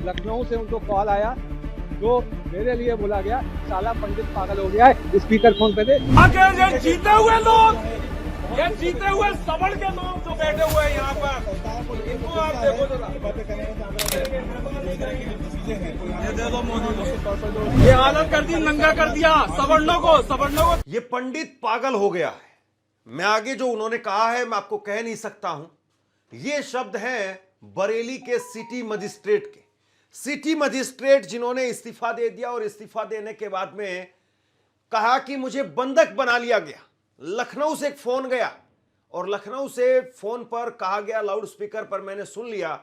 लखनऊ से उनको कॉल आया जो मेरे लिए बोला गया साला पंडित पागल हो गया है, स्पीकर फोन पे दे। ये जीते हुए लोग, ये जीते हुए सबड़ के लोग जो बैठे हुए हैं यहाँ पर, इनको आप देखो जरा। ये दे दो मोदी को, ये हालत कर दी, नंगा कर दिया सवर्णों को। ये पंडित पागल हो गया है। मैं आगे जो उन्होंने कहा है मैं आपको कह नहीं सकता हूं। ये शब्द हैं बरेली के सिटी मजिस्ट्रेट के। सिटी मजिस्ट्रेट जिन्होंने इस्तीफा दे दिया और इस्तीफा देने के बाद में कहा कि मुझे बंधक बना लिया गया। लखनऊ से एक फोन गया और लखनऊ से फोन पर कहा गया, लाउड स्पीकर पर मैंने सुन लिया,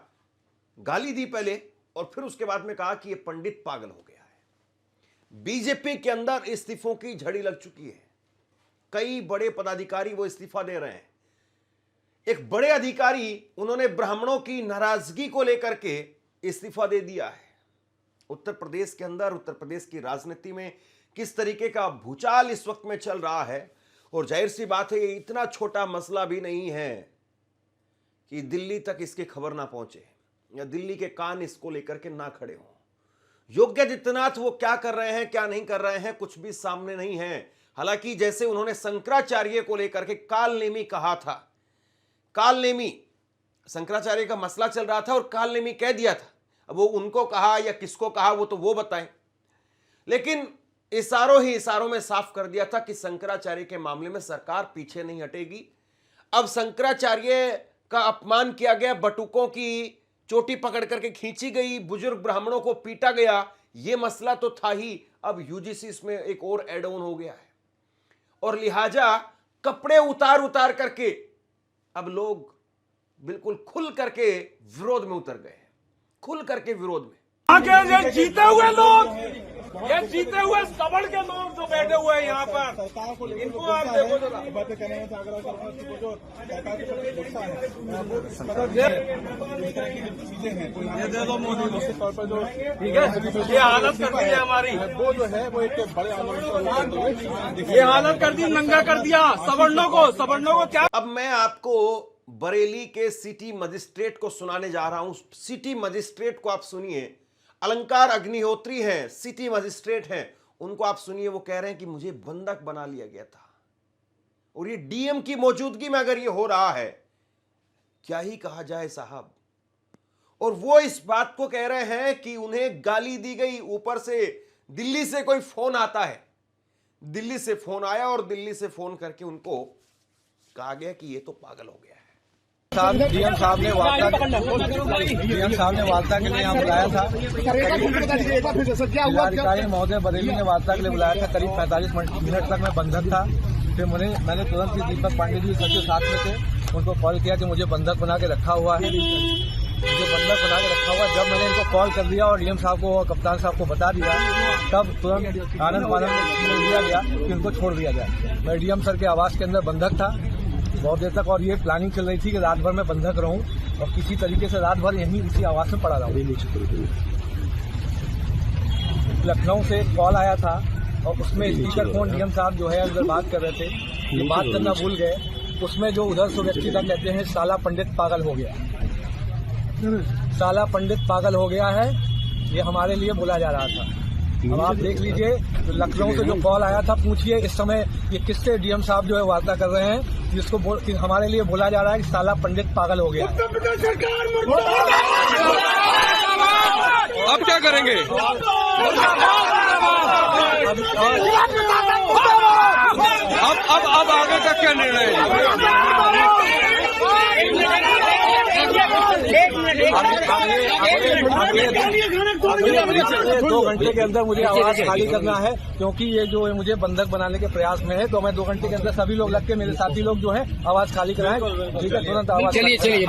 गाली दी पहले और फिर उसके बाद में कहा कि यह पंडित पागल हो गया है। बीजेपी के अंदर इस्तीफों की झड़ी लग चुकी है। कई बड़े पदाधिकारी वो इस्तीफा दे रहे हैं। एक बड़े अधिकारी उन्होंने ब्राह्मणों की नाराजगी को लेकर के इस्तीफा दे दिया है। उत्तर प्रदेश के अंदर, उत्तर प्रदेश की राजनीति में किस तरीके का भूचाल इस वक्त में चल रहा है, और जाहिर सी बात है ये इतना छोटा मसला भी नहीं है कि दिल्ली तक इसकी खबर ना पहुंचे या दिल्ली के कान इसको लेकर के ना खड़े हों। योगी आदित्यनाथ वो क्या कर रहे हैं, क्या नहीं कर रहे हैं, कुछ भी सामने नहीं है। हालांकि जैसे उन्होंने शंकराचार्य को लेकर के कालनेमी कहा था, कालनेमी शंकराचार्य का मसला चल रहा था और कालनेमी कह दिया था। अब वो उनको कहा या किसको कहा वो तो वो बताएं, लेकिन इशारों में साफ कर दिया था कि शंकराचार्य के मामले में सरकार पीछे नहीं हटेगी। अब शंकराचार्य का अपमान किया गया, बटुकों की चोटी पकड़ करके खींची गई, बुजुर्ग ब्राह्मणों को पीटा गया, ये मसला तो था ही। अब यूजीसी इसमें एक और एड ऑन हो गया है और लिहाजा कपड़े उतार करके अब लोग बिल्कुल खुल करके विरोध में उतर गए हैं, खुल करके विरोध में। ये जीते हुए लोग, ये जीते हुए सबड़ के लोग जो बैठे हुए हैं यहाँ पर, इनको आप देखो जरा। ये दे दो मोदी को, ठीक है। ये हालत कर दी है हमारी, वो जो है वो एक बड़े आंदोलन, ये हालत कर दी, नंगा कर दिया सवर्णों को क्या। अब मैं आपको बरेली के सिटी मजिस्ट्रेट को सुनाने जा रहा हूं। सिटी मजिस्ट्रेट को आप सुनिए। अलंकार अग्निहोत्री हैं, सिटी मजिस्ट्रेट हैं, उनको आप सुनिए। वो कह रहे हैं कि मुझे बंधक बना लिया गया था और ये डीएम की मौजूदगी में अगर ये हो रहा है, क्या ही कहा जाए साहब। और वो इस बात को कह रहे हैं कि उन्हें गाली दी गई। ऊपर से दिल्ली से कोई फोन आता है, दिल्ली से फोन आया और दिल्ली से फोन करके उनको कहा गया कि ये तो पागल हो गया है। डीएम साहब ने वार्ता के लिए यहाँ बुलाया था। जिलाधिकारी महोदय बरेली ने वार्ता के लिए बुलाया था। करीब 45 मिनट तक मैं बंधक था। फिर मैंने तुरंत ही दीपक पांडे जी सचिव साथ में थे, उनको कॉल किया कि मुझे बंधक बना के रखा हुआ है, जब मैंने इनको कॉल कर दिया और डीएम साहब को, कप्तान साहब को बता दिया, तब तुरंत आनंद मानंद लिया गया कि उनको छोड़ दिया जाए। मैं डीएम सर के आवास के अंदर बंधक था बहुत देर तक और ये प्लानिंग चल रही थी कि रात भर में बंधक रहूं और किसी तरीके से रात भर यहीं इसी आवास में पड़ा रहूं। लखनऊ से कॉल आया था और उसमें स्पीकर फोन डीएम साहब जो है अंदर बात कर रहे थे, ये बात करना भूल गए। उसमें जो उधर से व्यक्ति का कहते हैं साला पंडित पागल हो गया, साला पंडित पागल हो गया है, ये हमारे लिए बोला जा रहा था। अब आप देख लीजिए, तो लखनऊ से जो कॉल आया था, पूछिए इस समय ये किससे डीएम साहब जो है वार्ता कर रहे हैं, जिसको हमारे लिए बोला जा रहा है कि साला पंडित पागल हो गया। अब क्या करेंगे? अब आगे का क्या निर्णय है? अगले 2 घंटे के अंदर मुझे आवाज खाली करना है, क्योंकि ये जो है मुझे बंधक बनाने के प्रयास में है। तो मैं 2 घंटे के अंदर सभी लोग लग के, मेरे साथी लोग जो है आवाज खाली कराएं। ठीक है, तुरंत आवाज। चलिए।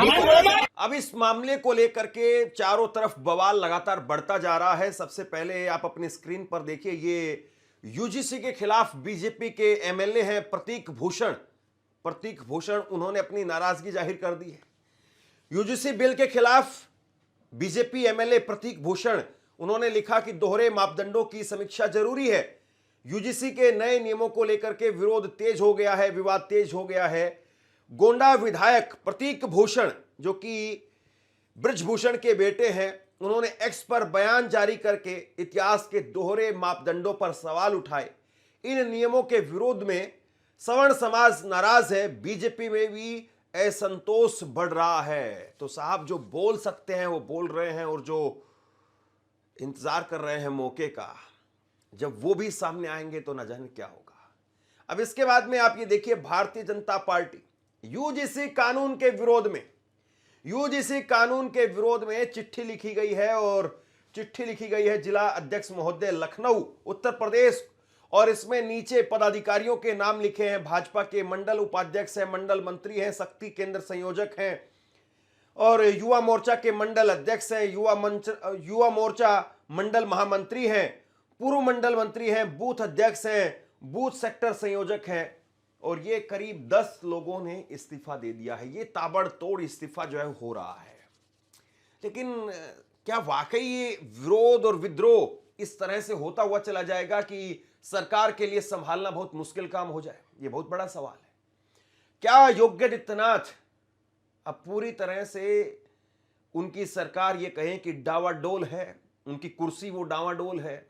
अब इस मामले को लेकर के चारों तरफ बवाल लगातार बढ़ता जा रहा है। सबसे पहले आप अपनी स्क्रीन पर देखिए, ये यूजीसी के खिलाफ बीजेपी के एमएलए हैं प्रतीक भूषण, उन्होंने अपनी नाराजगी जाहिर कर दी है। यूजीसी बिल के खिलाफ बीजेपी एमएलए प्रतीक भूषण, उन्होंने लिखा कि दोहरे मापदंडों की समीक्षा जरूरी है। यूजीसी के नए नियमों को लेकर के विरोध तेज हो गया है, विवाद तेज हो गया है। गोंडा विधायक प्रतीक भूषण, जो कि ब्रिजभूषण के बेटे हैं, उन्होंने एक्स पर बयान जारी करके इतिहास के दोहरे मापदंडों पर सवाल उठाए। इन नियमों के विरोध में सवर्ण समाज नाराज है, बीजेपी में भी असंतोष बढ़ रहा है। तो साहब जो बोल सकते हैं वो बोल रहे हैं, और जो इंतजार कर रहे हैं मौके का, जब वो भी सामने आएंगे तो न जाने क्या होगा। अब इसके बाद में आप ये देखिए, भारतीय जनता पार्टी यूजीसी कानून के विरोध में चिट्ठी लिखी गई है, और चिट्ठी लिखी गई है जिला अध्यक्ष महोदय लखनऊ उत्तर प्रदेश, और इसमें नीचे पदाधिकारियों के नाम लिखे हैं। भाजपा के मंडल उपाध्यक्ष हैं, मंडल मंत्री हैं, शक्ति केंद्र संयोजक हैं, और युवा मोर्चा के मंडल अध्यक्ष हैं, युवा मोर्चा मंडल महामंत्री हैं, पूर्व मंडल मंत्री हैं, बूथ अध्यक्ष हैं, बूथ सेक्टर संयोजक हैं, और ये करीब 10 लोगों ने इस्तीफा दे दिया है। ये ताबड़तोड़ इस्तीफा जो है हो रहा है। लेकिन क्या वाकई ये विरोध और विद्रोह इस तरह से होता हुआ चला जाएगा कि सरकार के लिए संभालना बहुत मुश्किल काम हो जाए? ये बहुत बड़ा सवाल है। क्या योगी आदित्यनाथ अब पूरी तरह से उनकी सरकार ये कहें कि डावाडोल है, उनकी कुर्सी वो डावाडोल है?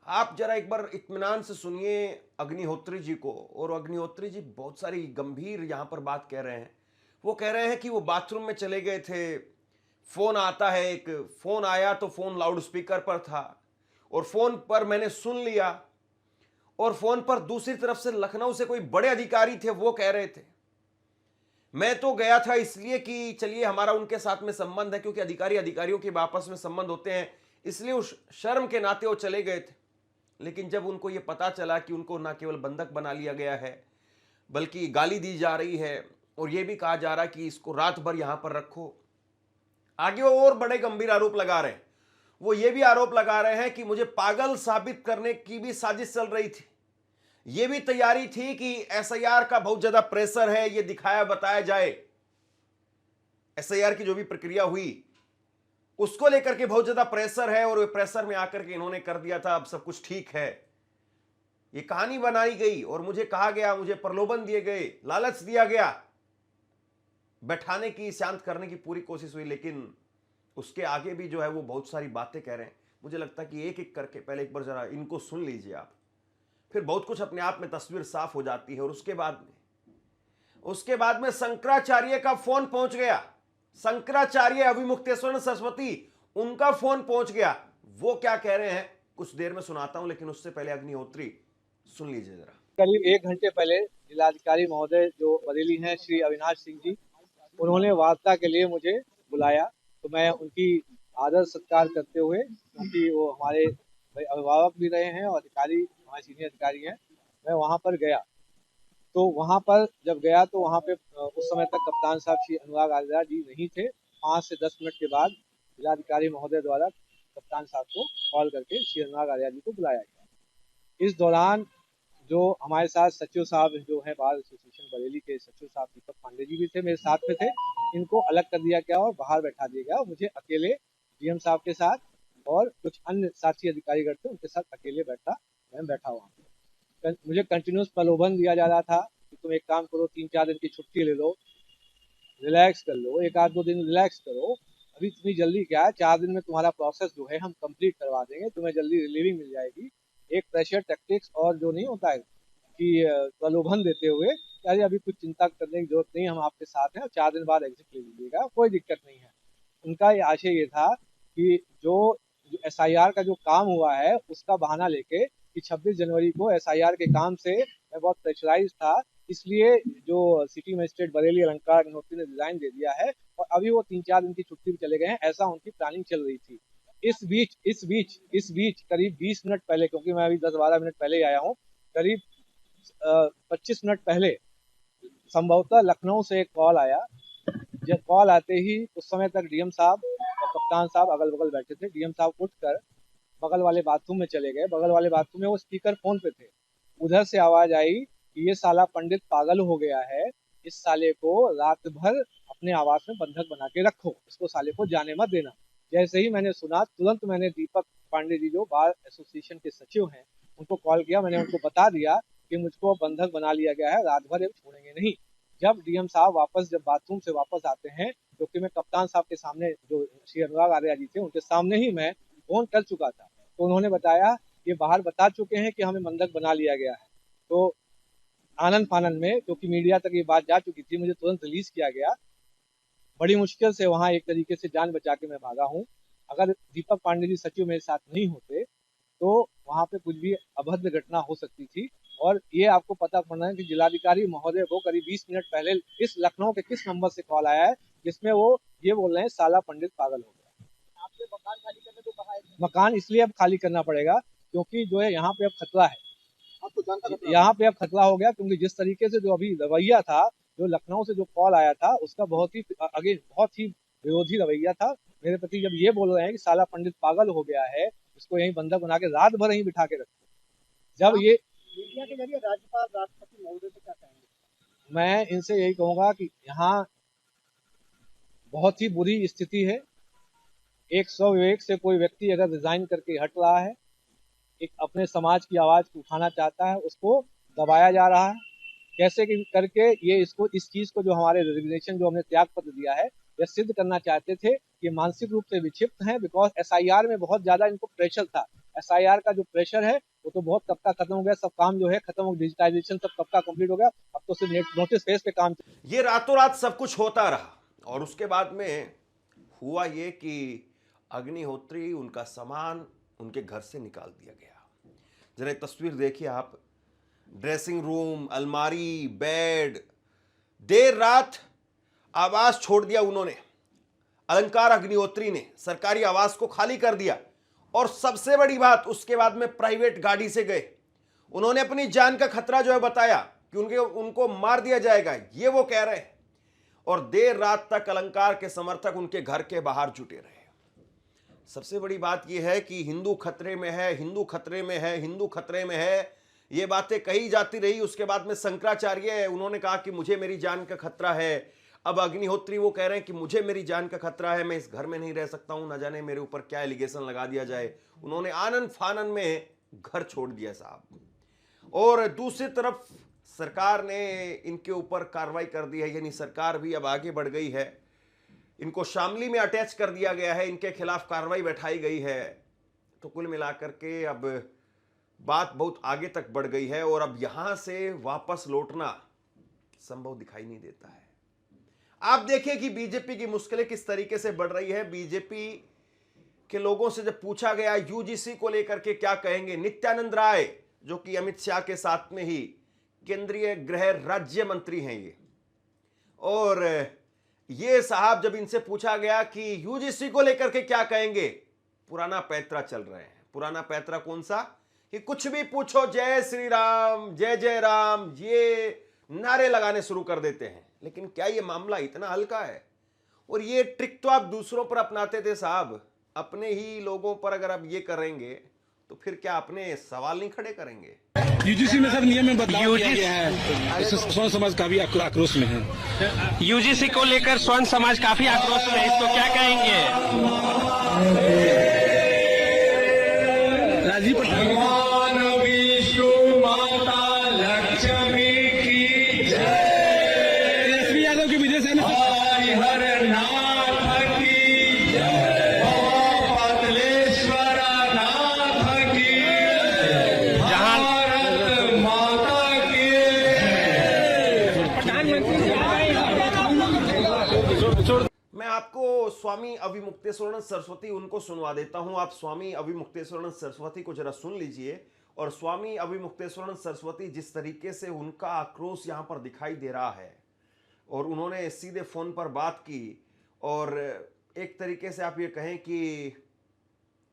आप जरा एक बार इत्मीनान से सुनिए अग्निहोत्री जी को, और अग्निहोत्री जी बहुत सारी गंभीर यहां पर बात कह रहे हैं। वो कह रहे हैं कि वो बाथरूम में चले गए थे, फोन आता है, एक फोन आया तो फोन लाउड स्पीकर पर था, और फोन पर मैंने सुन लिया, और फोन पर दूसरी तरफ से लखनऊ से कोई बड़े अधिकारी थे, वो कह रहे थे मैं तो गया था इसलिए कि चलिए हमारा उनके साथ में संबंध है, क्योंकि अधिकारियों के आपस में संबंध होते हैं, इसलिए उस शर्म के नाते वो चले गए थे। लेकिन जब उनको ये पता चला कि उनको ना केवल बंधक बना लिया गया है, बल्कि गाली दी जा रही है, और ये भी कहा जा रहा है कि इसको रात भर यहां पर रखो। आगे वो और बड़े गंभीर आरोप लगा रहे हैं। वो ये भी आरोप लगा रहे हैं कि मुझे पागल साबित करने की भी साजिश चल रही थी। ये भी तैयारी थी कि एसआईआर का बहुत ज्यादा प्रेशर है, ये दिखाया बताया जाए। एसआईआर की जो भी प्रक्रिया हुई उसको लेकर के बहुत ज्यादा प्रेशर है, और प्रेशर में आकर के इन्होंने कर दिया था अब सब कुछ ठीक है। ये कहानी बनाई गई, और मुझे कहा गया, मुझे प्रलोभन दिए गए, लालच दिया गया, बैठाने की, शांत करने की पूरी कोशिश हुई, लेकिन उसके आगे भी जो है वो बहुत सारी बातें कह रहे हैं। मुझे लगता है कि एक एक करके पहले एक बार जरा इनको सुन लीजिए आप, फिर बहुत कुछ अपने आप में तस्वीर साफ हो जाती है। और उसके बाद में शंकराचार्य का फोन पहुंच गया, शंकराचार्य अभिमुक्तेश्वर सरस्वती, उनका फोन पहुंच गया। वो क्या कह रहे हैं कुछ देर में सुनाता हूं, लेकिन उससे पहले अग्निहोत्री सुन लीजिए जरा। करीब 1 घंटे पहले जिलाधिकारी महोदय जो बरेली हैं श्री अविनाश सिंह जी, उन्होंने वार्ता के लिए मुझे बुलाया। तो मैं उनकी आदर सत्कार करते हुए, क्योंकि वो हमारे अभिभावक भी रहे हैं और अधिकारी, हमारे सीनियर अधिकारी हैं, मैं वहाँ पर गया। तो वहाँ पर जब गया तो वहाँ पे उस समय तक कप्तान साहब श्री अनुराग आर्या जी नहीं थे। 5 से 10 मिनट के बाद जिलाधिकारी महोदय द्वारा कप्तान साहब को कॉल करके श्री अनुराग आर्या जी को बुलाया गया। इस दौरान जो हमारे साथ सचिव साहब जो है बार एसोसिएशन बरेली के सचिव साहब दीपक पांडे जी भी थे, मेरे साथ में थे। इनको अलग कर दिया गया और बाहर बैठा दिया गया। मुझे अकेले डीएम साहब के साथ और कुछ अन्य साथी अधिकारीगण थे, उनके साथ अकेले मैं बैठा वहाँ पे। मुझे कंटिन्यूस प्रलोभन दिया जा रहा था कि तुम एक काम करो, 3-4 दिन की छुट्टी ले लो, रिलैक्स कर लो, 1-2 दिन रिलैक्स करो, अभी इतनी जल्दी क्या है, 4 दिन में तुम्हारा प्रोसेस जो है हम कंप्लीट करवा देंगे, तुम्हें जल्दी रिलीविंग मिल जाएगी। एक प्रेशर टैक्टिक्स और जो नहीं होता है कि प्रलोभन देते हुए अरे अभी कुछ चिंता करने की जरूरत नहीं, हम आपके साथ हैं और 4 दिन बाद एग्जिट ले लीजिएगा, कोई दिक्कत नहीं है। उनका ये आशय ये था कि जो एसआईआर का जो काम हुआ है उसका बहाना लेके कि 26 जनवरी को एसआईआर के काम से मैं बहुत प्रेशराइज था, इसलिए जो सिटी मजिस्ट्रेट बरेली अलंकार अग्निहोत्री ने रिजाइन दे दिया है और अभी वो 3-4 दिन की छुट्टी पे चले गए हैं, ऐसा उनकी प्लानिंग चल रही थी। इस बीच करीब 20 मिनट पहले, क्योंकि मैं अभी 10-12 मिनट पहले ही आया हूँ, करीब 25 मिनट पहले संभवतः लखनऊ से एक कॉल आया। जब कॉल आते ही उस समय तक डीएम साहब और कप्तान साहब अगल बगल बैठे थे। डीएम साहब उठकर बगल वाले बाथरूम में चले गए। बगल वाले बाथरूम में वो स्पीकर फोन पे थे। उधर से आवाज आई कि ये साला पंडित पागल हो गया है, इस साले को रात भर अपने आवास में बंधक बना के रखो, इसको साले को जाने मत देना। जैसे ही मैंने सुना, तुरंत मैंने दीपक पांडे जी जो बार एसोसिएशन के सचिव हैं उनको कॉल किया। मैंने उनको बता दिया कि मुझको बंधक बना लिया गया है, रात भर छोड़ेंगे नहीं। जब डीएम साहब जब बाथरूम से वापस आते हैं क्योंकि मैं कप्तान साहब के सामने, जो श्री अनुराग आर्या जी थे, उनके सामने ही मैं फोन कर चुका था। तो उन्होंने बताया, ये बाहर बता चुके हैं कि हमें मंडक बना लिया गया है। तो आनंद फानन में, क्योंकि मीडिया तक ये बात जा चुकी थी, मुझे तुरंत रिलीज किया गया। बड़ी मुश्किल से वहां एक तरीके से जान बचा के मैं भागा हूं। अगर दीपक पांडे जी सचिव मेरे साथ नहीं होते तो वहां पे कुछ भी अभद्र घटना हो सकती थी। और ये आपको पता पड़ना है कि जिलाधिकारी महोदय को करीब 20 मिनट पहले इस लखनऊ के किस नंबर से कॉल आया है, जिसमें वो ये बोल रहे हैं साला पंडित पागल हो गया। आपने मकान खाली करने को कहा है? मकान इसलिए अब खाली करना पड़ेगा क्योंकि जो है यहाँ पे अब खतरा है। यहाँ पे अब खतरा हो गया, क्योंकि जिस तरीके से जो अभी रवैया था, जो लखनऊ से जो कॉल आया था, उसका बहुत ही विरोधी रवैया था मेरे प्रति। जब ये बोल रहे हैं कि साला पंडित पागल हो गया है, इसको यहीं बंधक बना के रात भर यहीं बिठा के रखो। जब ये मीडिया के जरिए राज्यपाल राष्ट्रपति महोदय से क्या कहेंगे? मैं इनसे यही कहूंगा कि यहाँ बहुत ही बुरी स्थिति है। एक स्वविवेक से कोई व्यक्ति अगर रिजाइन करके हट रहा है, एक अपने समाज की आवाज को उठाना चाहता है, उसको दबाया जा रहा है। कैसे करके ये इस चीज को जो हमारे रेजिग्नेशन जो हमने त्याग पत्र दिया है, यह सिद्ध करना चाहते थे कि मानसिक रूप से विक्षिप्त हैं। बिकॉज एसआईआर में बहुत ज्यादा इनको प्रेशर था। एसआईआर का जो प्रेशर है वो तो बहुत कब का खत्म हो गया, सब काम जो है खत्म हो, डिजिटाइजेशन सब कब का कंप्लीट हो गया। अब तो सिर्फ नोटिस फेस पे काम। ये रातों रात सब कुछ होता रहा और उसके बाद में हुआ ये कि अग्निहोत्री, उनका सामान उनके घर से निकाल दिया गया। जरा एक तस्वीर देखिए आप, ड्रेसिंग रूम, अलमारी, बेड, देर रात आवास छोड़ दिया उन्होंने। अलंकार अग्निहोत्री ने सरकारी आवास को खाली कर दिया और सबसे बड़ी बात, उसके बाद में प्राइवेट गाड़ी से गए। उन्होंने अपनी जान का खतरा जो है बताया कि उनको मार दिया जाएगा, ये वो कह रहे हैं। और देर रात तक अलंकार के समर्थक उनके घर के बाहर जुटे रहे। सबसे बड़ी बात यह है कि हिंदू खतरे में है, हिंदू खतरे में है, हिंदू खतरे में है, ये बातें कही जाती रही। उसके बाद में शंकराचार्य, उन्होंने कहा कि मुझे मेरी जान का खतरा है। अब अग्निहोत्री वो कह रहे हैं कि मुझे मेरी जान का खतरा है, मैं इस घर में नहीं रह सकता हूं, न जाने मेरे ऊपर क्या एलिगेशन लगा दिया जाए। उन्होंने आनंद फानन में घर छोड़ दिया साहब। और दूसरी तरफ सरकार ने इनके ऊपर कार्रवाई कर दी है, यानी सरकार भी अब आगे बढ़ गई है। इनको शामली में अटैच कर दिया गया है, इनके खिलाफ कार्रवाई बैठाई गई है। तो कुल मिलाकर के अब बात बहुत आगे तक बढ़ गई है और अब यहां से वापस लौटना संभव दिखाई नहीं देता है। आप देखिए कि बीजेपी की मुश्किलें किस तरीके से बढ़ रही है। बीजेपी के लोगों से जब पूछा गया यूजीसी को लेकर के क्या कहेंगे, नित्यानंद राय जो कि अमित शाह के साथ में ही केंद्रीय गृह राज्य मंत्री हैं ये, और ये साहब जब इनसे पूछा गया कि यूजीसी को लेकर के क्या कहेंगे, पुराना पैतरा चल रहे हैं। पुराना पैतरा कौन सा कि कुछ भी पूछो जय श्री राम, जय जय राम, ये नारे लगाने शुरू कर देते हैं। लेकिन क्या ये मामला इतना हल्का है? और ये ट्रिक तो आप दूसरों पर अपनाते थे साहब, अपने ही लोगों पर अगर आप ये करेंगे तो फिर क्या अपने सवाल नहीं खड़े करेंगे? यूजीसी में सर नियम में बदलाव किया गया है, स्वर्ण समाज काफी आक्रोश में है। यूजीसी को लेकर स्वर्ण समाज काफी आक्रोश में है, इसको क्या कहेंगे? राजीव पटनायक यादव के विजय से मैं आपको स्वामी अविमुक्तेश्वरानंद सरस्वती उनको सुनवा देता हूं। आप स्वामी अविमुक्तेश्वरानंद सरस्वती को जरा सुन लीजिए। और स्वामी अविमुक्तेश्वरानंद सरस्वती जिस तरीके से उनका आक्रोश यहां पर दिखाई दे रहा है, और उन्होंने सीधे फोन पर बात की, और एक तरीके से आप ये कहें कि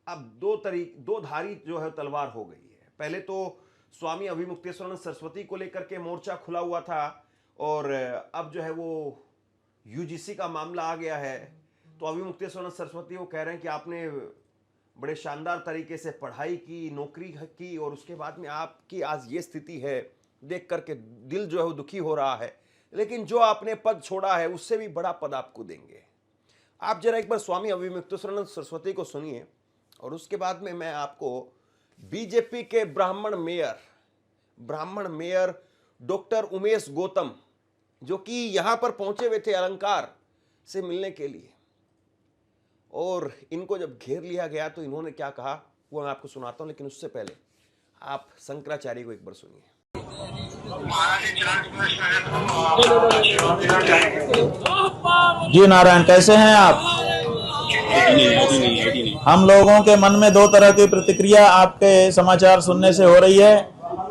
अब दो धारी जो है तलवार हो गई है। पहले तो स्वामी अविमुक्तेश्वरानंद सरस्वती को लेकर के मोर्चा खुला हुआ था, और अब जो है वो यूजीसी का मामला आ गया है। तो अविमुक्तेश्वरानंद सरस्वती वो कह रहे हैं कि आपने बड़े शानदार तरीके से पढ़ाई की, नौकरी की, और उसके बाद में आपकी आज ये स्थिति है, देख करके दिल जो है वो दुखी हो रहा है। लेकिन जो आपने पद छोड़ा है उससे भी बड़ा पद आपको देंगे। आप जरा एक बार स्वामी अविमुक्तेश्वरानंद सरस्वती को सुनिए, और उसके बाद में मैं आपको बीजेपी के ब्राह्मण मेयर डॉक्टर उमेश गौतम, जो कि यहां पर पहुंचे हुए थे अलंकार, से मिलने के लिए, और इनको जब घेर लिया गया तो इन्होंने क्या कहा वो मैं आपको सुनाता हूं, लेकिन उससे पहले आप शंकराचार्य को एक बार सुनिए। जी नारायण, कैसे हैं आप? हम लोगों के मन में दो तरह की प्रतिक्रिया आपके समाचार सुनने से हो रही है।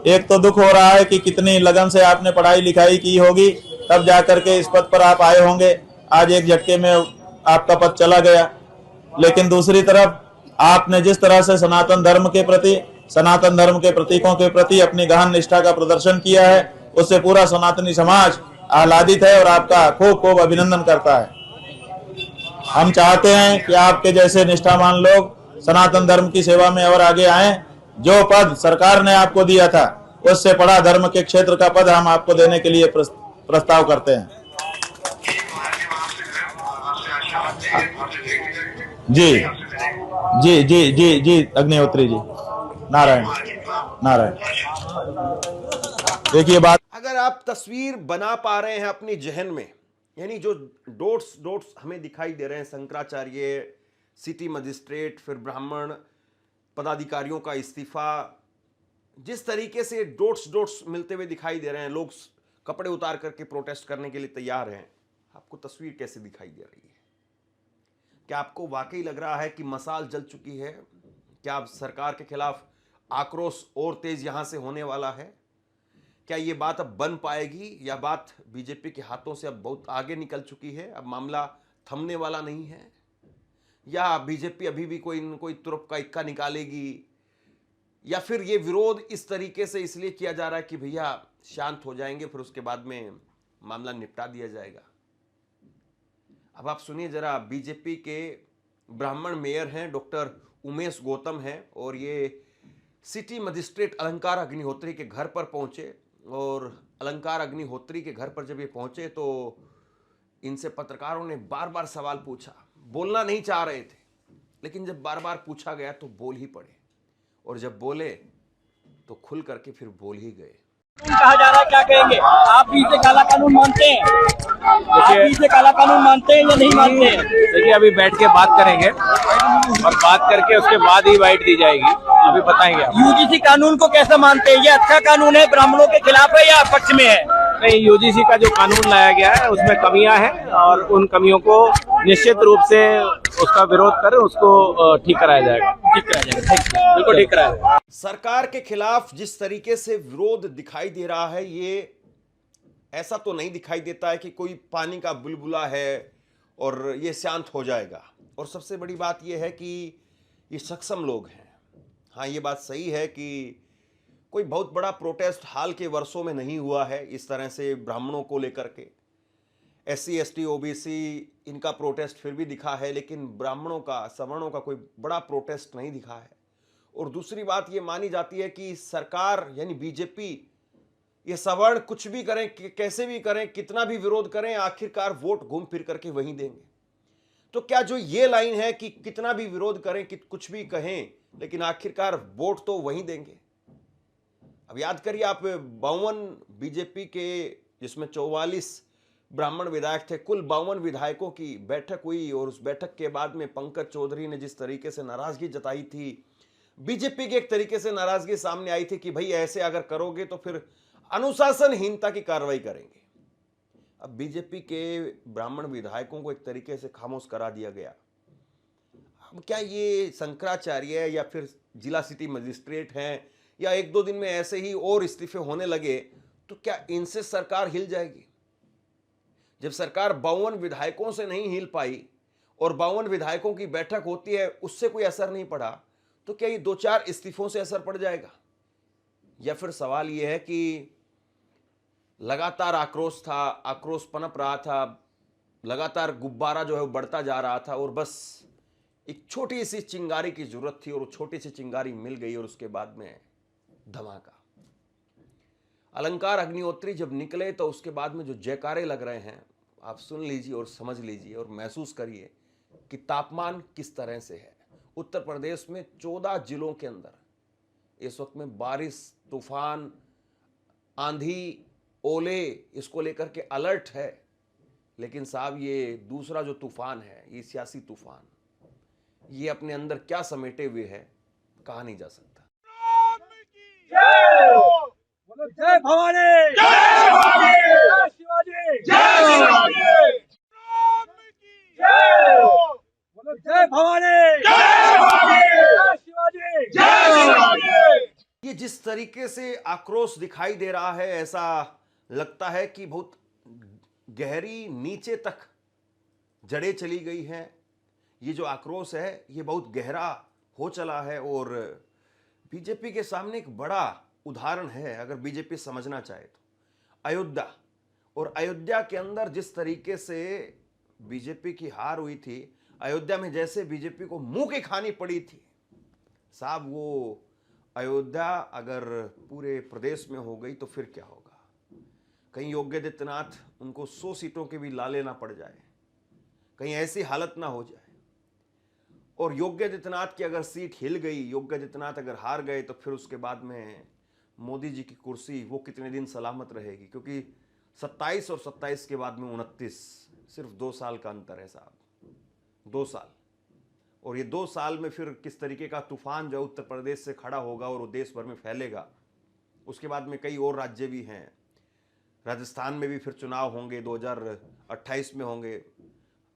एक तो दुख हो रहा है कि कितनी लगन से आपने पढ़ाई लिखाई की होगी, तब जाकर के इस पद पर आप आए होंगे, आज एक झटके में आपका पद चला गया। लेकिन दूसरी तरफ आपने जिस तरह से सनातन धर्म के प्रति, सनातन धर्म के प्रतीकों के प्रति अपनी गहन निष्ठा का प्रदर्शन किया है, उससे पूरा सनातनी समाज आह्लादित है और आपका खूब खूब अभिनंदन करता है। हम चाहते हैं कि आपके जैसे निष्ठावान लोग सनातन धर्म की सेवा में और आगे आएं। जो पद सरकार ने आपको दिया था उससे बड़ा धर्म के क्षेत्र का पद हम आपको देने के लिए प्रस्ताव करते हैं। जी जी जी जी जी अग्निहोत्री जी, नारायण नारायण। देखिए बात, अगर आप तस्वीर बना पा रहे हैं अपनी जहन में, यानी जो डॉट्स हमें दिखाई दे रहे हैं, शंकराचार्य, सिटी मजिस्ट्रेट, फिर ब्राह्मण पदाधिकारियों का इस्तीफा, जिस तरीके से डॉट्स मिलते हुए दिखाई दे रहे हैं, लोग कपड़े उतार करके प्रोटेस्ट करने के लिए तैयार हैं, आपको तस्वीर कैसे दिखाई दे रही है? क्या आपको वाकई लग रहा है कि मसाल जल चुकी है? क्या अब सरकार के खिलाफ आक्रोश और तेज यहां से होने वाला है? क्या ये बात अब बन पाएगी, या बात बीजेपी के हाथों से अब बहुत आगे निकल चुकी है, अब मामला थमने वाला नहीं है? या बीजेपी अभी भी कोई न कोई तुरप का इक्का निकालेगी, या फिर ये विरोध इस तरीके से इसलिए किया जा रहा है कि भैया शांत हो जाएंगे, फिर उसके बाद में मामला निपटा दिया जाएगा? अब आप सुनिए जरा, बीजेपी के ब्राह्मण मेयर हैं डॉक्टर उमेश गौतम हैं, और ये सिटी मजिस्ट्रेट अलंकार अग्निहोत्री के घर पर पहुंचे, और अलंकार अग्निहोत्री के घर पर जब ये पहुंचे तो इनसे पत्रकारों ने बार बार सवाल पूछा। बोलना नहीं चाह रहे थे, लेकिन जब बार बार पूछा गया तो बोल ही पड़े, और जब बोले तो खुल करके फिर बोल ही गए। कहा जा रहा है, क्या कहेंगे? आप भी इसे काला कानून मानते हैं? आप भी इसे काला कानून मानते हैं या नहीं मानते हैं? देखिए, अभी बैठ के बात करेंगे और बात करके उसके बाद ही वाइट दी जाएगी, अभी बताएंगे आप। यूजीसी कानून को कैसे मानते हैं? ये अच्छा कानून है, ब्राह्मणों के खिलाफ है या पक्ष में है? नहीं, यूजीसी का जो कानून लाया गया है उसमें कमियां हैं, और उन कमियों को निश्चित रूप से उसका विरोध कर उसको ठीक कराया जाएगा। ठीक कराया जाएगा, बिल्कुल ठीक कराया जाएगा। सरकार के खिलाफ जिस तरीके से विरोध दिखाई दे रहा है, ये ऐसा तो नहीं दिखाई देता है कि कोई पानी का बुलबुला है और ये शांत हो जाएगा। और सबसे बड़ी बात ये है कि ये सक्षम लोग हैं। हाँ, ये बात सही है कि कोई बहुत बड़ा प्रोटेस्ट हाल के वर्षों में नहीं हुआ है इस तरह से ब्राह्मणों को लेकर के। SC ST OBC इनका प्रोटेस्ट फिर भी दिखा है, लेकिन ब्राह्मणों का, सवर्णों का कोई बड़ा प्रोटेस्ट नहीं दिखा है। और दूसरी बात ये मानी जाती है कि सरकार यानी बीजेपी, ये सवर्ण कुछ भी करें, कैसे भी करें, कितना भी विरोध करें, आखिरकार वोट घूम फिर करके वहीं देंगे। तो क्या जो ये लाइन है कि कितना भी विरोध करें, कि कुछ भी कहें, लेकिन आखिरकार वोट तो वहीं देंगे। अब याद करिए आप, 52 बीजेपी के, जिसमें 44 ब्राह्मण विधायक थे, कुल 52 विधायकों की बैठक हुई, और उस बैठक के बाद में पंकज चौधरी ने जिस तरीके से नाराजगी जताई थी, बीजेपी की एक तरीके से नाराजगी सामने आई थी कि भाई ऐसे अगर करोगे तो फिर अनुशासनहीनता की कार्रवाई करेंगे। अब बीजेपी के ब्राह्मण विधायकों को एक तरीके से खामोश करा दिया गया। अब क्या ये शंकराचार्य या फिर जिला सिटी मजिस्ट्रेट हैं, या एक दो दिन में ऐसे ही और इस्तीफे होने लगे तो क्या इनसे सरकार हिल जाएगी? जब सरकार 52 विधायकों से नहीं हिल पाई और 52 विधायकों की बैठक होती है, उससे कोई असर नहीं पड़ा, तो क्या ये 2-4 इस्तीफों से असर पड़ जाएगा? या फिर सवाल ये है कि लगातार आक्रोश था, आक्रोश पनप रहा था, लगातार गुब्बारा जो है वो बढ़ता जा रहा था, और बस एक छोटी सी चिंगारी की जरूरत थी, और वो छोटी सी चिंगारी मिल गई, और उसके बाद में धमाका। अलंकार अग्निहोत्री जब निकले तो उसके बाद में जो जयकारे लग रहे हैं, आप सुन लीजिए और समझ लीजिए और महसूस करिए कि तापमान किस तरह से है। उत्तर प्रदेश में 14 जिलों के अंदर इस वक्त में बारिश, तूफान, आंधी, ओले, इसको लेकर के अलर्ट है। लेकिन साहब ये दूसरा जो तूफान है, ये सियासी तूफान, ये अपने अंदर क्या समेटे हुए है कहा नहीं जा सकता। जय भवानी, जय भवानी, जय शिवाजी, जय शिवाजी, जय भवानी, जय भवानी, जय शिवाजी, जय शिवाजी। ये जिस तरीके से आक्रोश दिखाई दे रहा है, ऐसा लगता है कि बहुत गहरी नीचे तक जड़ें चली गई हैं। ये जो आक्रोश है ये बहुत गहरा हो चला है और बीजेपी के सामने एक बड़ा उदाहरण है, अगर बीजेपी समझना चाहे तो, अयोध्या। और अयोध्या के अंदर जिस तरीके से बीजेपी की हार हुई थी, अयोध्या में जैसे बीजेपी को मुंह की खानी पड़ी थी साहब, वो अयोध्या अगर पूरे प्रदेश में हो गई तो फिर क्या होगा। कहीं योगी आदित्यनाथ उनको 100 सीटों के भी ला लेना पड़ जाए, कहीं ऐसी हालत ना हो जाए। और योगी आदित्यनाथ की अगर सीट हिल गई, योगी आदित्यनाथ अगर हार गए, तो फिर उसके बाद में मोदी जी की कुर्सी वो कितने दिन सलामत रहेगी, क्योंकि 27 और 27 के बाद में 29, सिर्फ 2 साल का अंतर है साहब, 2 साल। और ये 2 साल में फिर किस तरीके का तूफान जो उत्तर प्रदेश से खड़ा होगा और वो देश भर में फैलेगा। उसके बाद में कई और राज्य भी हैं, राजस्थान में भी फिर चुनाव होंगे, 2028 में होंगे,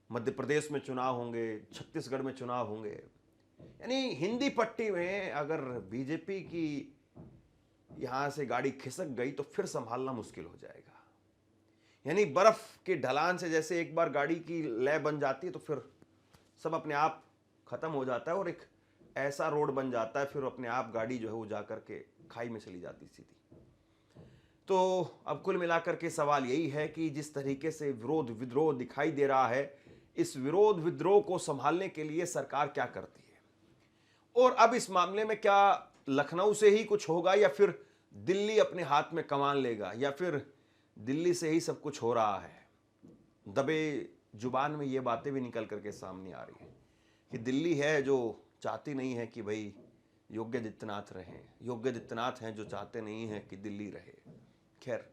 मध्य प्रदेश में चुनाव होंगे, छत्तीसगढ़ में चुनाव होंगे। यानी हिंदी पट्टी में अगर बीजेपी की यहाँ से गाड़ी खिसक गई तो फिर संभालना मुश्किल हो जाएगा। यानी बर्फ के ढलान से जैसे एक बार गाड़ी की लय बन जाती है तो फिर सब अपने आप खत्म हो जाता है और एक ऐसा रोड बन जाता है, फिर अपने आप गाड़ी जो है वो जा करके खाई में चली जाती सीधी। तो अब कुल मिलाकर के सवाल यही है कि जिस तरीके से विरोध विद्रोह दिखाई दे रहा है, इस विरोध विद्रोह को संभालने के लिए सरकार क्या करती है। और अब इस मामले में क्या लखनऊ से ही कुछ होगा या फिर दिल्ली अपने हाथ में कमान लेगा, या फिर दिल्ली से ही सब कुछ हो रहा है। दबे जुबान में ये बातें भी निकल करके सामने आ रही हैं कि दिल्ली है जो चाहती नहीं है कि भाई योगी आदित्यनाथ रहें, योगी आदित्यनाथ हैं जो चाहते नहीं हैं कि दिल्ली रहे। खैर,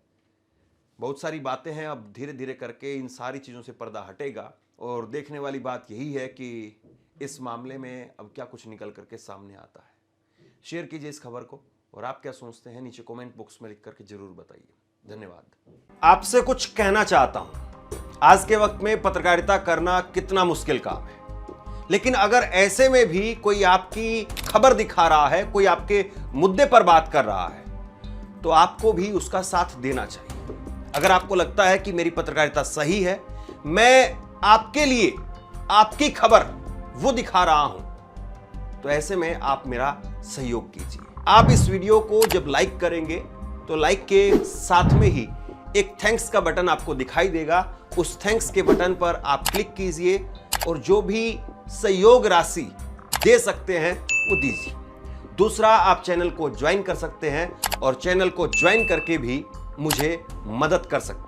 बहुत सारी बातें हैं, अब धीरे धीरे करके इन सारी चीज़ों से पर्दा हटेगा और देखने वाली बात यही है कि इस मामले में अब क्या कुछ निकल करके सामने आता है। शेयर कीजिए इस खबर को, और आप क्या सोचते हैं नीचे कमेंट बॉक्स में लिख करके जरूर बताइए। धन्यवाद। आपसे कुछ कहना चाहता हूं, आज के वक्त में पत्रकारिता करना कितना मुश्किल काम है, लेकिन अगर ऐसे में भी कोई आपकी खबर दिखा रहा है, कोई आपके मुद्दे पर बात कर रहा है, तो आपको भी उसका साथ देना चाहिए। अगर आपको लगता है कि मेरी पत्रकारिता सही है, मैं आपके लिए आपकी खबर वो दिखा रहा हूं, तो ऐसे में आप मेरा सहयोग कीजिए। आप इस वीडियो को जब लाइक करेंगे तो लाइक के साथ में ही एक थैंक्स का बटन आपको दिखाई देगा, उस थैंक्स के बटन पर आप क्लिक कीजिए और जो भी सहयोग राशि दे सकते हैं वो दीजिए। दूसरा, आप चैनल को ज्वाइन कर सकते हैं और चैनल को ज्वाइन करके भी मुझे मदद कर सकते हैं।